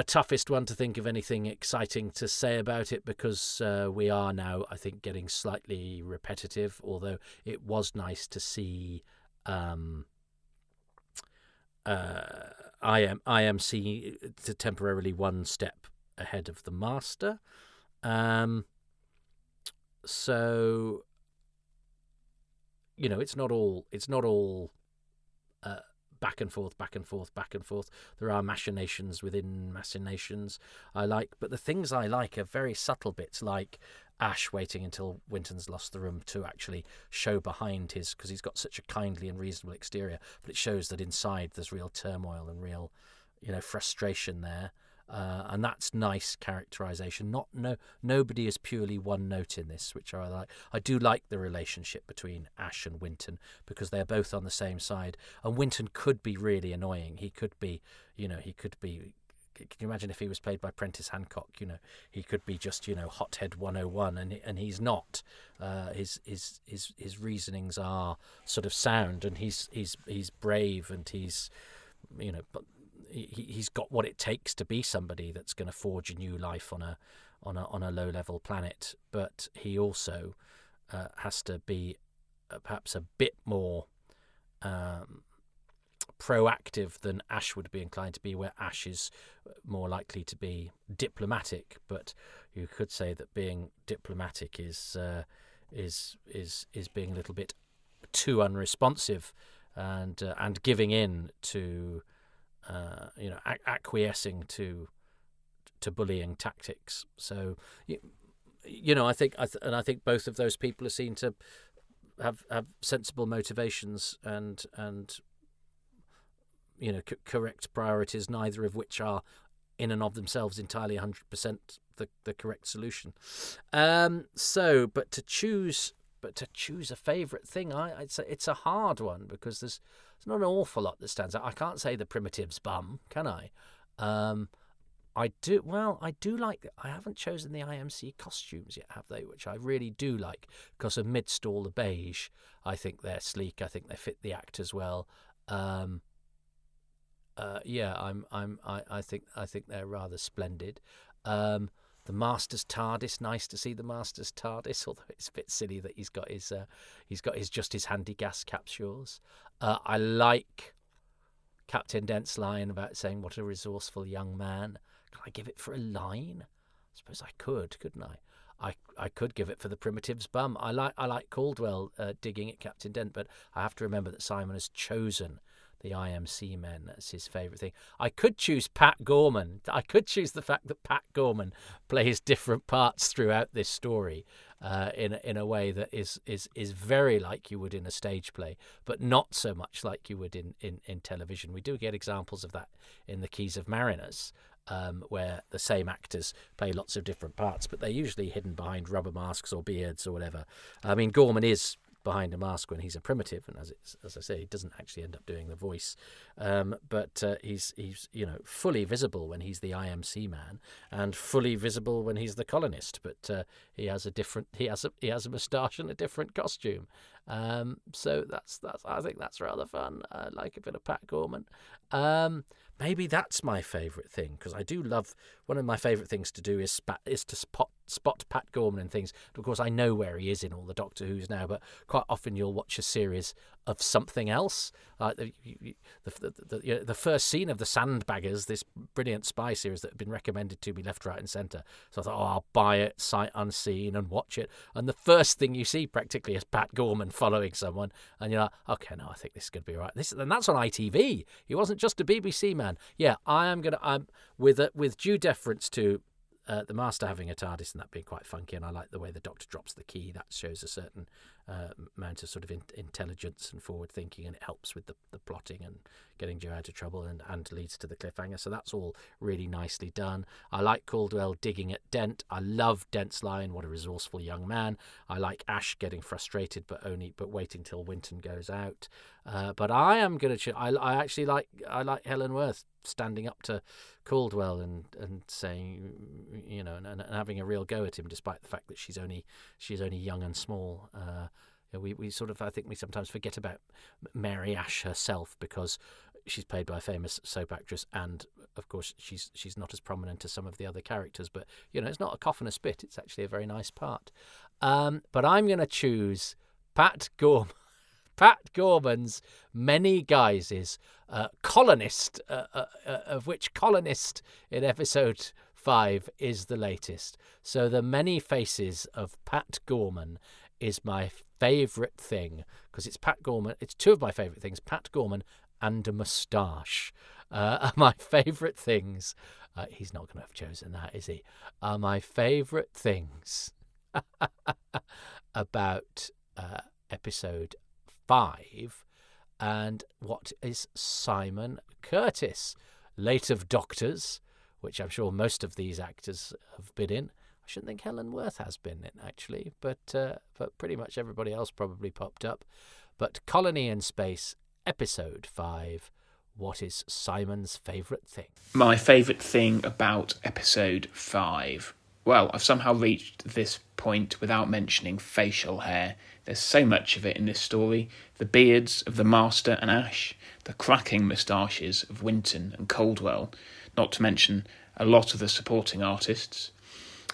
toughest one to think of anything exciting to say about it, because we are now, I think, getting slightly repetitive, although it was nice to see IMC to temporarily one step ahead of the Master. So it's not all back and forth. There are machinations within machinations I like, but the things I like are very subtle bits, like Ash waiting until Winton's lost the room to actually show behind his, because he's got such a kindly and reasonable exterior, but it shows that inside there's real turmoil and real frustration there. And that's nice characterization. Nobody is purely one note in this, which I like. I do like the relationship between Ash and Winton, because they're both on the same side. And Winton could be really annoying. He could be. Can you imagine if he was played by Prentice Hancock? He could be just hothead 101, and he's not. His reasonings are sort of sound, and he's brave, and he's he's got what it takes to be somebody that's going to forge a new life on a low level planet. But he also has to be perhaps a bit more proactive than Ash would be inclined to be, where Ash is more likely to be diplomatic. But you could say that being diplomatic is being a little bit too unresponsive and giving in to acquiescing to bullying tactics. So I think both of those people are seen to have sensible motivations and correct priorities, neither of which are in and of themselves entirely 100% the correct solution. But to choose a favourite thing, I'd say it's a hard one, because there's not an awful lot that stands out. I can't say the Primitives bum, can I? I do like. I haven't chosen the IMC costumes yet, have they? Which I really do like, because amidst all the beige, I think they're sleek. I think they fit the act as well. I think they're rather splendid. The Master's TARDIS, nice to see the Master's TARDIS, although it's a bit silly that he's got his handy gas capsules. I like Captain Dent's line about saying what a resourceful young man. Can I give it for a line? I suppose I could, couldn't I? I could give it for the Primitives bum. I like Caldwell digging at Captain Dent, but I have to remember that Simon has chosen the IMC men as his favourite thing. I could choose Pat Gorman. I could choose the fact that Pat Gorman plays different parts throughout this story in a way that is very like you would in a stage play, but not so much like you would in television. We do get examples of that in The Keys of Marinus, where the same actors play lots of different parts, but they're usually hidden behind rubber masks or beards or whatever. I mean, Gorman is behind a mask when he's a primitive, and as I say, he doesn't actually end up doing the voice, but he's fully visible when he's the IMC man, and fully visible when he's the colonist. But he has a moustache and a different costume. So that's I think that's rather fun. I like a bit of Pat Gorman. Maybe that's my favourite thing, because I do love. One of my favourite things to do is to spot Pat Gorman in things. Of course, I know where he is in all the Doctor Who's now, but quite often you'll watch a series of something else. The first scene of The Sandbaggers, this brilliant spy series that had been recommended to me left, right and centre. So I thought, I'll buy it sight unseen and watch it. And the first thing you see practically is Pat Gorman following someone. And you're like, okay, no, I think this is going to be right. And that's on ITV. He wasn't just a BBC man. Yeah, I'm with due deference to the Master having a TARDIS and that being quite funky, and I like the way the Doctor drops the key. That shows a certain amount of sort of intelligence and forward thinking, and it helps with the plotting and getting Joe out of trouble and leads to the cliffhanger. So that's all really nicely done. I like Caldwell digging at Dent. I love Dent's line, what a resourceful young man. I like Ash getting frustrated but waiting till Winton goes out. But I am going to I like Helen Worth standing up to Caldwell and saying, and having a real go at him, despite the fact that she's only young and small. We sort of, I think we sometimes forget about Mary Ash herself, because she's played by a famous soap actress, and of course she's not as prominent as some of the other characters. But it's not a cough and a spit; it's actually a very nice part. But I'm going to choose Pat Gorman's many guises, colonist, of which colonist in episode 5 is the latest. So the many faces of Pat Gorman is my favourite thing, because it's Pat Gorman. It's two of my favourite things, Pat Gorman and a moustache, are my favourite things. He's not going to have chosen that, is he? Are my favourite things about episode 5, and what is Simon Curtis, late of Doctors, which I'm sure most of these actors have been in. I shouldn't think Helen Worth has been in, actually, but pretty much everybody else probably popped up. But Colony in Space, episode 5, what is Simon's favourite thing? My favourite thing about episode 5. Well, I've somehow reached this point without mentioning facial hair. There's so much of it in this story. The beards of the Master and Ash, the cracking moustaches of Winton and Caldwell, not to mention a lot of the supporting artists.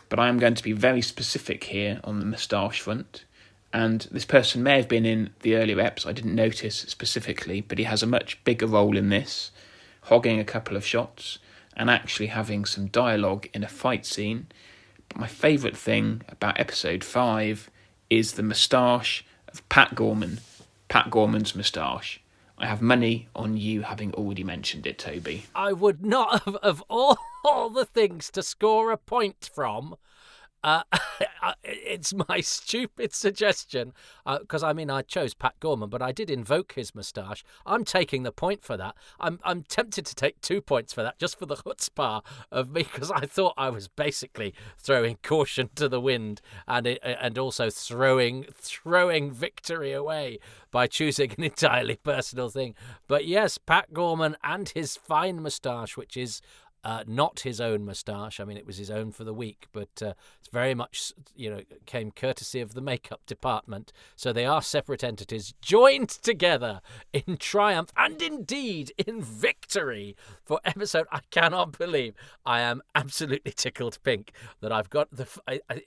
But I am going to be very specific here on the moustache front. And this person may have been in the earlier eps, I didn't notice specifically, but he has a much bigger role in this, hogging a couple of shots and actually having some dialogue in a fight scene. But my favourite thing about episode 5 is the moustache of Pat Gorman. Pat Gorman's moustache. I have money on you having already mentioned it, Toby. I would not have, of all the things to score a point from, it's my stupid suggestion, because I chose Pat Gorman, but I did invoke his moustache. I'm taking the point for that. I'm tempted to take 2 points for that, just for the chutzpah of me, because I thought I was basically throwing caution to the wind and also throwing victory away by choosing an entirely personal thing. But yes, Pat Gorman and his fine moustache, which is not his own moustache. I mean, it was his own for the week, but it's very much, came courtesy of the makeup department. So they are separate entities joined together in triumph and indeed in victory for episode. I cannot believe I am absolutely tickled pink that I've got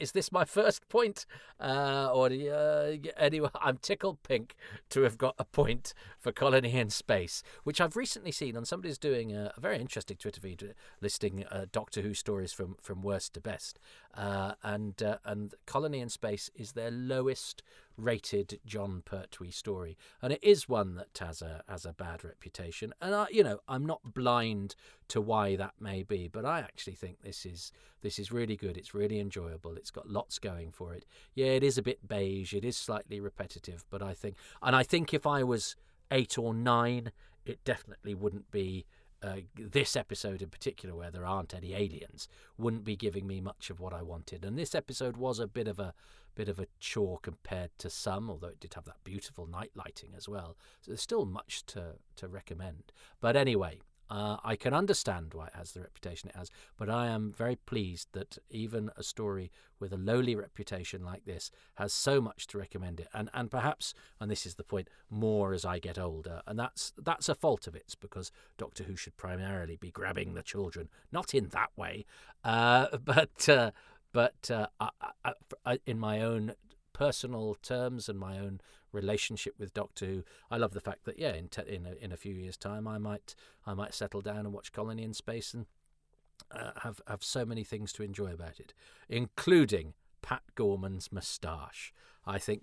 is this my first point? Anyway, I'm tickled pink to have got a point for Colony in Space, which I've recently seen on somebody's doing a very interesting Twitter feed listing Doctor Who stories from worst to best, and Colony in Space is their lowest rated John Pertwee story, and it is one that has a bad reputation, and I'm not blind to why that may be, but I actually think this is really good. It's really enjoyable. It's got lots going for it. Yeah, it is a bit beige, it is slightly repetitive, but I think if I was 8 or 9, it definitely wouldn't be. This episode in particular, where there aren't any aliens, wouldn't be giving me much of what I wanted. And this episode was a bit of a chore compared to some, although it did have that beautiful night lighting as well. So there's still much to recommend. But anyway, I can understand why it has the reputation it has, but I am very pleased that even a story with a lowly reputation like this has so much to recommend it, and perhaps, and this is the point, more as I get older, and that's a fault of its, because Doctor Who should primarily be grabbing the children, not in that way, but in my own personal terms and my own relationship with Doctor Who, I love the fact that in a few years' time I might settle down and watch Colony in Space and have so many things to enjoy about it, including Pat Gorman's moustache. I think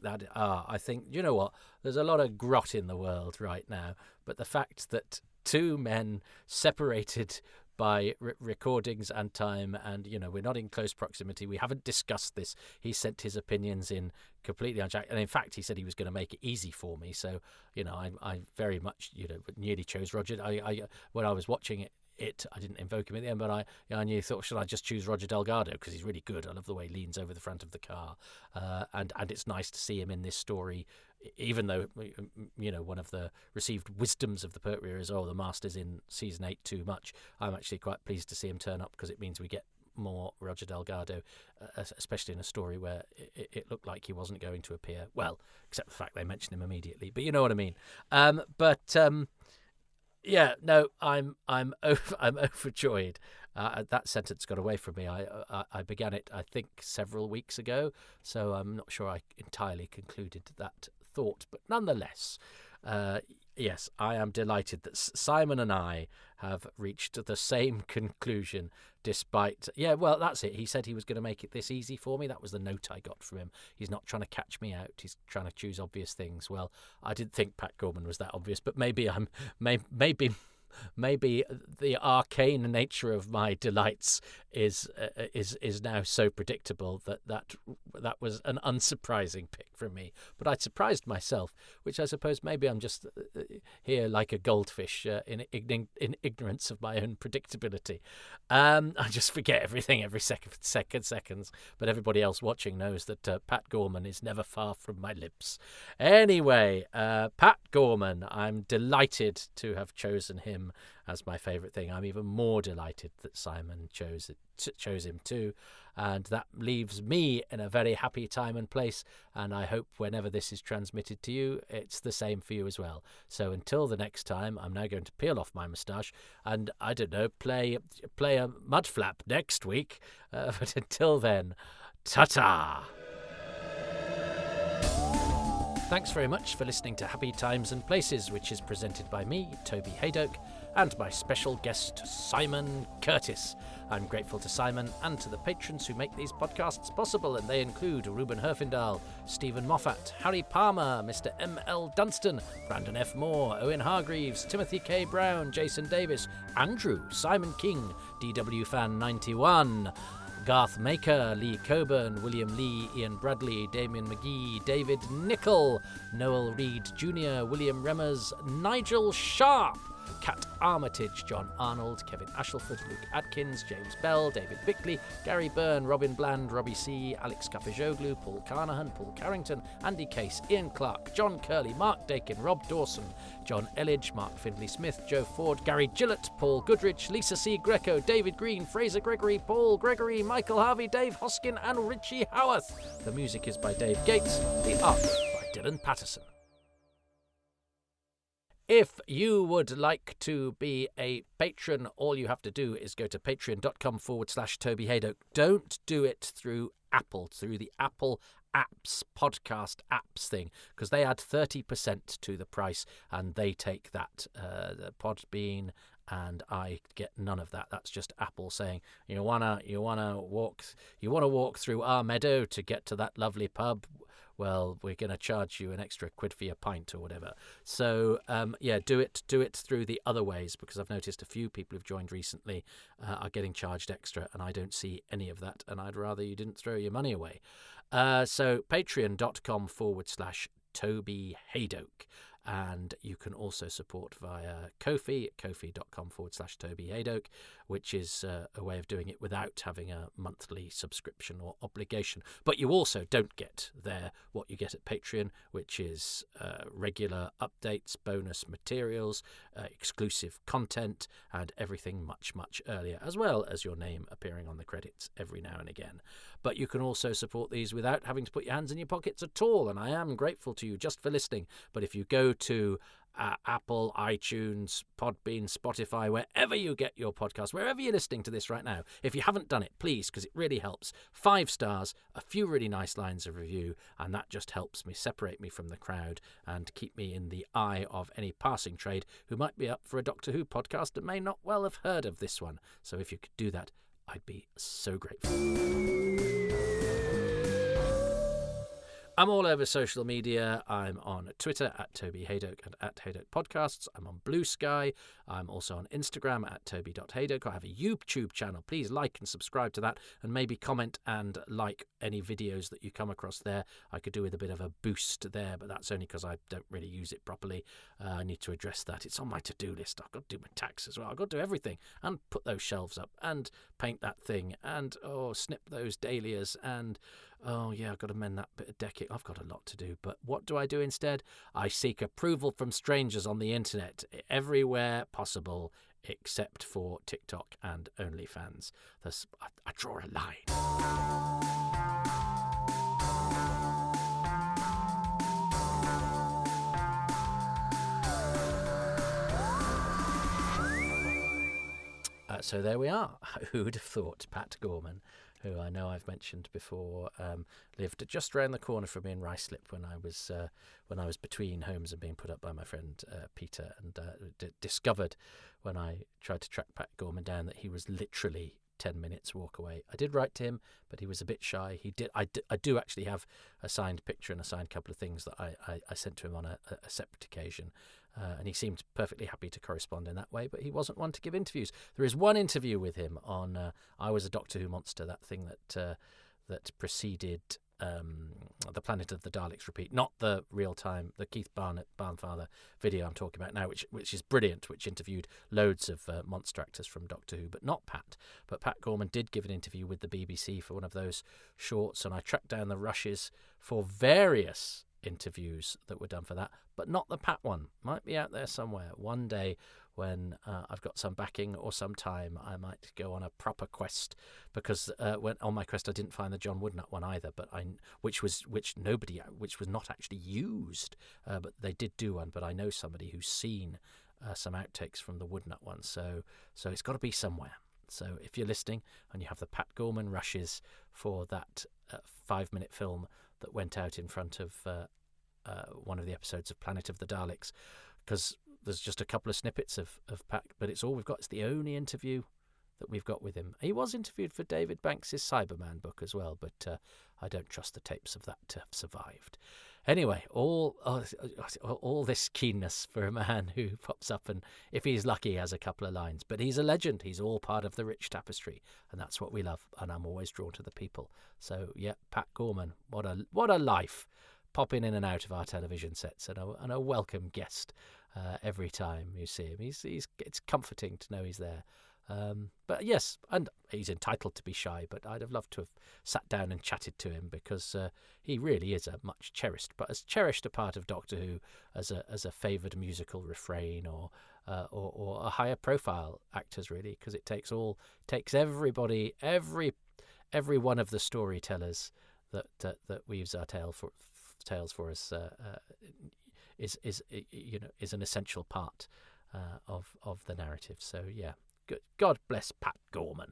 you know what? There's a lot of grot in the world right now, but the fact that two men separated by recordings and time, and we're not in close proximity, we haven't discussed this, he sent his opinions in completely unchecked, and in fact he said he was going to make it easy for me, so I very much nearly chose Roger. When I was watching it, I didn't invoke him at the end, but I thought, should I just choose Roger Delgado, because he's really good. I love the way he leans over the front of the car, and it's nice to see him in this story, even though one of the received wisdoms of the Pertwee is, the Master's in season 8 too much. I'm actually quite pleased to see him turn up, because it means we get more Roger Delgado, especially in a story where it looked like he wasn't going to appear, well, except the fact they mentioned him immediately, but you know what I mean. Yeah, no, I'm overjoyed. That sentence got away from me. I began it, I think, several weeks ago, so I'm not sure I entirely concluded that thought. But nonetheless, yes, I am delighted that Simon and I have reached the same conclusion, despite... Yeah, well, that's it. He said he was going to make it this easy for me. That was the note I got from him. He's not trying to catch me out. He's trying to choose obvious things. Well, I didn't think Pat Gorman was that obvious, but maybe maybe the arcane nature of my delights is now so predictable that was an unsurprising pick from me. But I'd surprised myself, which I suppose maybe I'm just here like a goldfish in ignorance of my own predictability. I just forget everything every seconds. But everybody else watching knows that Pat Gorman is never far from my lips. Anyway, Pat Gorman, I'm delighted to have chosen him as my favourite thing. I'm even more delighted that Simon chose him too, and that leaves me in a very happy time and place, and I hope whenever this is transmitted to you, it's the same for you as well. So until the next time, I'm now going to peel off my moustache and, I don't know, play a mud flap next week, but until then, ta-ta! Thanks very much for listening to Happy Times and Places, which is presented by me, Toby Haydock, and my special guest, Simon Curtis. I'm grateful to Simon and to the patrons who make these podcasts possible, and they include Ruben Herfindahl, Stephen Moffat, Harry Palmer, Mr. M.L. Dunstan, Brandon F. Moore, Owen Hargreaves, Timothy K. Brown, Jason Davis, Andrew, Simon King, DW Fan 91, Garth Maker, Lee Coburn, William Lee, Ian Bradley, Damien McGee, David Nichol, Noel Reed Jr., William Remmers, Nigel Sharp, Kat Armitage, John Arnold, Kevin Ashelford, Luke Atkins, James Bell, David Bickley, Gary Byrne, Robin Bland, Robbie C., Alex Cafejoglu, Paul Carnahan, Paul Carrington, Andy Case, Ian Clark, John Curley, Mark Dakin, Rob Dawson, John Elledge, Mark Findlay-Smith, Joe Ford, Gary Gillett, Paul Goodrich, Lisa C. Greco, David Green, Fraser Gregory, Paul Gregory, Michael Harvey, Dave Hoskin and Richie Howarth. The music is by Dave Gates, the art by Dylan Patterson. If you would like to be a patron, all you have to do is go to patreon.com/Toby Haydock. Don't do it through Apple, through the Apple apps, podcast apps thing, because they add 30% to the price and they take that, the Podbean, and I get none of that. That's just Apple saying, you wanna walk through our meadow to get to that lovely pub. Well, we're going to charge you an extra £1 for your pint or whatever. So, do it through the other ways, because I've noticed a few people who've joined recently are getting charged extra, and I don't see any of that, and I'd rather you didn't throw your money away. So, patreon.com/Toby Haydock. And you can also support via Ko-fi at kofi.com/Toby Haydock, which is a way of doing it without having a monthly subscription or obligation. But you also don't get there what you get at Patreon, which is regular updates, bonus materials, exclusive content, and everything much, much earlier, as well as your name appearing on the credits every now and again. But you can also support these without having to put your hands in your pockets at all, and I am grateful to you just for listening. But if you go to Apple, iTunes, Podbean, Spotify, wherever you get your podcast, wherever you're listening to this right now, if you haven't done it, please, because it really helps. 5 stars, a few really nice lines of review, and that just helps me separate me from the crowd and keep me in the eye of any passing trade who might be up for a Doctor Who podcast and may not well have heard of this one. So if you could do that, I'd be so grateful. I'm all over social media. I'm on Twitter at Toby Haydock and at Haydock Podcasts. I'm on Blue Sky. I'm also on Instagram at Toby.Haydock. I have a YouTube channel. Please like and subscribe to that, and maybe comment and like any videos that you come across there. I could do with a bit of a boost there, but that's only because I don't really use it properly. I need to address that. It's on my to-do list. I've got to do my tax as well. I've got to do everything and put those shelves up and paint that thing and snip those dahlias and I've got to mend that bit of decking. I've got a lot to do. But what do I do instead? I seek approval from strangers on the internet everywhere possible, except for TikTok and OnlyFans. Thus, I draw a line. So there we are. Who'd have thought? Pat Gorman, who I know I've mentioned before, lived just round the corner from me in Ruislip when I was between homes and being put up by my friend Peter, and discovered when I tried to track Pat Gorman down that he was literally 10 minutes walk away. I did write to him, but he was a bit shy. I do actually have a signed picture and a signed couple of things that I sent to him on a separate occasion. And he seemed perfectly happy to correspond in that way, but he wasn't one to give interviews. There is one interview with him on I Was a Doctor Who Monster, that thing that preceded the Planet of the Daleks repeat, not the real-time, the Keith Barnfather video I'm talking about now, which is brilliant, which interviewed loads of monster actors from Doctor Who, but not Pat. But Pat Gorman did give an interview with the BBC for one of those shorts, and I tracked down the rushes for various interviews that were done for that, but not the Pat one. Might be out there somewhere. One day when I've got some backing or some time, I might go on a proper quest, because when on my quest I didn't find the John Woodnut one either, but which was not actually used, but they did do one. But I know somebody who's seen some outtakes from the Woodnut one, so it's got to be somewhere. So if you're listening and you have the Pat Gorman rushes for that 5-minute film that went out in front of one of the episodes of Planet of the Daleks, because there's just a couple of snippets of Pat, but it's all we've got. It's the only interview that we've got with him. He was interviewed for David Banks's Cyberman book as well, but I don't trust the tapes of that to have survived. Anyway, all this keenness for a man who pops up and, if he's lucky, has a couple of lines. But he's a legend. He's all part of the rich tapestry, and that's what we love. And I'm always drawn to the people. So, yeah, Pat Gorman, what a life, popping in and out of our television sets, and a welcome guest every time you see him. It's comforting to know he's there. But yes, and he's entitled to be shy, but I'd have loved to have sat down and chatted to him, because he really is a much cherished a part of Doctor Who as a favoured musical refrain or a higher profile actors, really, because it takes everybody, every one of the storytellers that weaves our tales for us is an essential part of the narrative. So yeah. Good. God bless Pat Gorman.